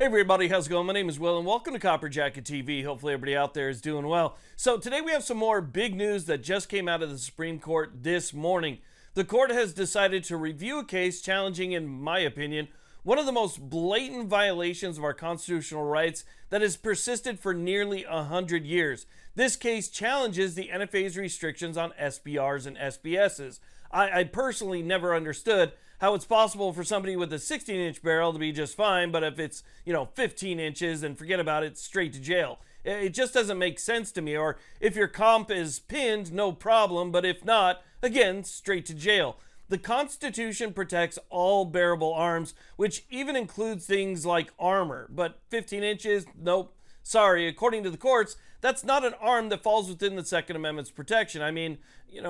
Hey everybody, how's it going? My name is Will and welcome to Copper Jacket TV. Hopefully everybody out there is doing well. So today we have some more big news that just came out of the Supreme Court this morning. The court has decided to review a case challenging, in my opinion, one of the most blatant violations of our constitutional rights that has persisted for nearly 100 years. This case challenges the NFA's restrictions on SBRs and SBSs. I personally never understood how it's possible for somebody with a 16-inch barrel to be just fine, but if it's, 15 inches, then forget about it, straight to jail. It just doesn't make sense to me. Or if your comp is pinned, no problem, but if not, again, straight to jail. The Constitution protects all bearable arms, which even includes things like armor, but 15 inches, nope. Sorry, according to the courts, that's not an arm that falls within the Second Amendment's protection. I mean,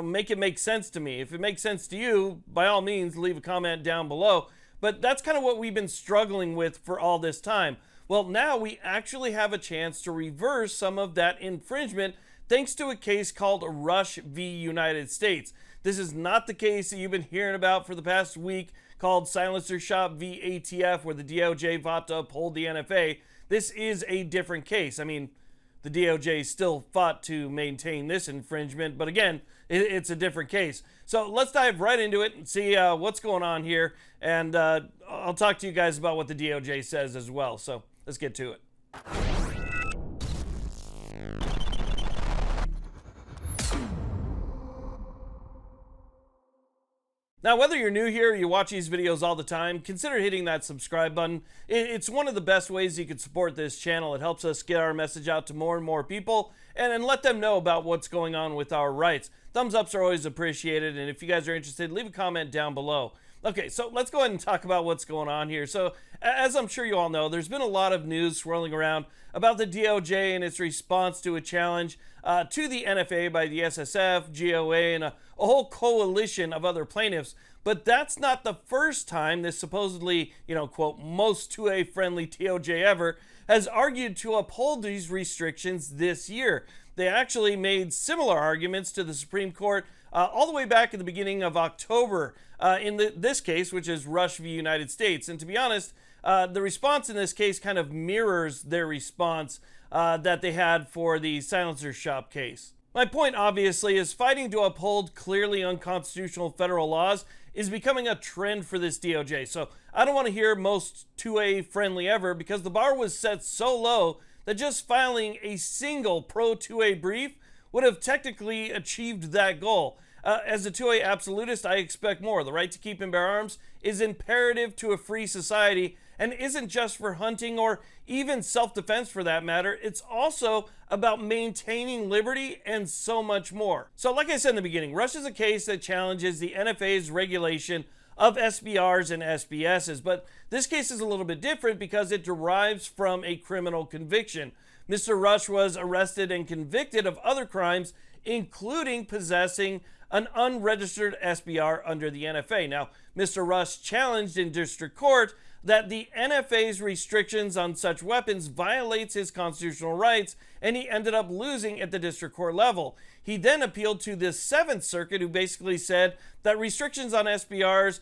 make it make sense to me. If it makes sense to you, by all means, leave a comment down below. But that's kind of what we've been struggling with for all this time. Well, now we actually have a chance to reverse some of that infringement thanks to a case called Rush v. United States. This is not the case that you've been hearing about for the past week called Silencer Shop v. ATF, where the DOJ fought to uphold the NFA. This is a different case. I mean, the DOJ still fought to maintain this infringement, but again, it's a different case. So let's dive right into it and see what's going on here, and I'll talk to you guys about what the DOJ says as well. So let's get to it. Now, whether you're new here or you watch these videos all the time, consider hitting that subscribe button. It's one of the best ways you can support this channel. It helps us get our message out to more and more people and let them know about what's going on with our rights. Thumbs ups are always appreciated, and if you guys are interested, leave a comment down below. Okay, so let's go ahead and talk about what's going on here. So, as I'm sure you all know, there's been a lot of news swirling around about the DOJ and its response to a challenge to the NFA by the SSF, GOA, and a whole coalition of other plaintiffs. But that's not the first time this supposedly, quote, most 2A friendly DOJ ever has argued to uphold these restrictions this year. They actually made similar arguments to the Supreme Court all the way back at the beginning of October in this case, which is Rush v. United States. And to be honest, the response in this case kind of mirrors their response that they had for the Silencer Shop case. My point, obviously, is fighting to uphold clearly unconstitutional federal laws is becoming a trend for this DOJ. So I don't want to hear most 2A friendly ever, because the bar was set so low that just filing a single pro 2A brief would have technically achieved that goal. As a 2A absolutist, I expect more. The right to keep and bear arms is imperative to a free society and isn't just for hunting or even self-defense for that matter. It's also about maintaining liberty and so much more. So like I said in the beginning, Rush is a case that challenges the NFA's regulation of SBRs and SBSs, but this case is a little bit different because it derives from a criminal conviction. Mr. Rush was arrested and convicted of other crimes, including possessing an unregistered SBR under the NFA. Now, Mr. Rush challenged in district court that the NFA's restrictions on such weapons violates his constitutional rights, and he ended up losing at the district court level. He then appealed to the Seventh Circuit, who basically said that restrictions on SBRs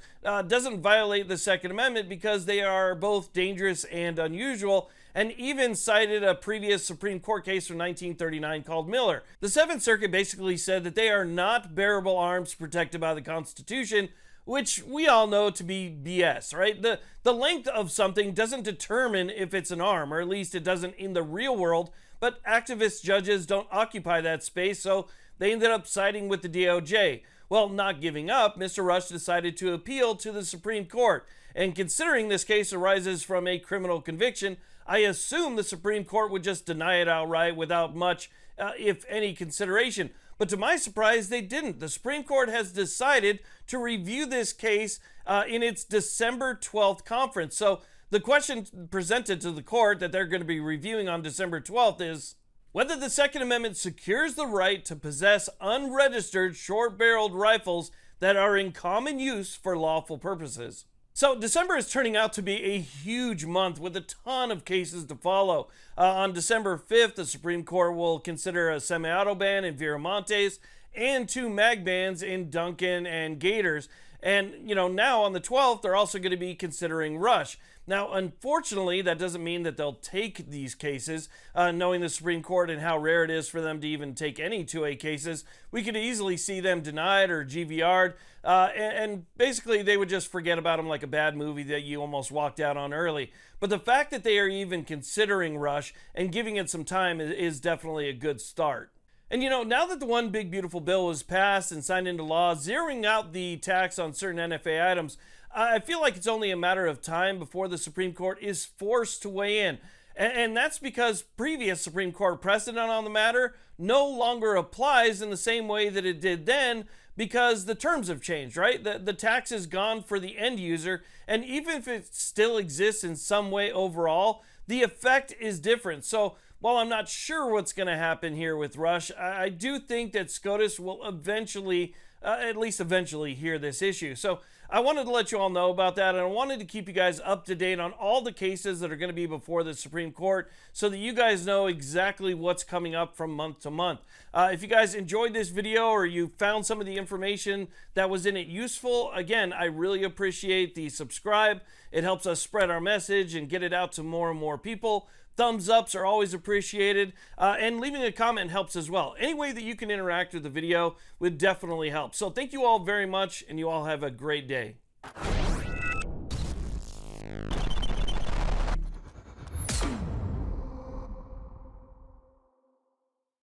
doesn't violate the Second Amendment because they are both dangerous and unusual, and even cited a previous Supreme Court case from 1939 called Miller. The Seventh Circuit basically said that they are not bearable arms protected by the Constitution, which we all know to be BS, right? The length of something doesn't determine if it's an arm, or at least it doesn't in the real world, but activist judges don't occupy that space, so they ended up siding with the DOJ. Well, not giving up, Mr. Rush decided to appeal to the Supreme Court, and considering this case arises from a criminal conviction, I assume the Supreme Court would just deny it outright without much, if any, consideration. But to my surprise, they didn't. The Supreme Court has decided to review this case in its December 12th conference. So the question presented to the court that they're going to be reviewing on December 12th is whether the Second Amendment secures the right to possess unregistered short-barreled rifles that are in common use for lawful purposes. So December is turning out to be a huge month with a ton of cases to follow. On December 5th, the Supreme Court will consider a semi-auto ban in Viramontes and 2 mag bans in Duncan and Gators. And, now on the 12th, they're also going to be considering Rush. Now, unfortunately, that doesn't mean that they'll take these cases. Knowing the Supreme Court and how rare it is for them to even take any 2A cases, we could easily see them denied or GVR'd, and basically they would just forget about them like a bad movie that you almost walked out on early. But the fact that they are even considering Rush and giving it some time is definitely a good start. And now that the one big beautiful bill was passed and signed into law, zeroing out the tax on certain NFA items, I feel like it's only a matter of time before the Supreme Court is forced to weigh in. And that's because previous Supreme Court precedent on the matter no longer applies in the same way that it did then, because the terms have changed, right? The tax is gone for the end user, and even if it still exists in some way overall, the effect is different. So while I'm not sure what's going to happen here with Rush, I do think that SCOTUS will eventually, at least eventually, hear this issue. So I wanted to let you all know about that, and I wanted to keep you guys up to date on all the cases that are going to be before the Supreme Court so that you guys know exactly what's coming up from month to month. If you guys enjoyed this video or you found some of the information that was in it useful, again, I really appreciate the subscribe. It helps us spread our message and get it out to more and more people. Thumbs ups are always appreciated, and leaving a comment helps as well. Any way that you can interact with the video would definitely help. So thank you all very much, and you all have a great day.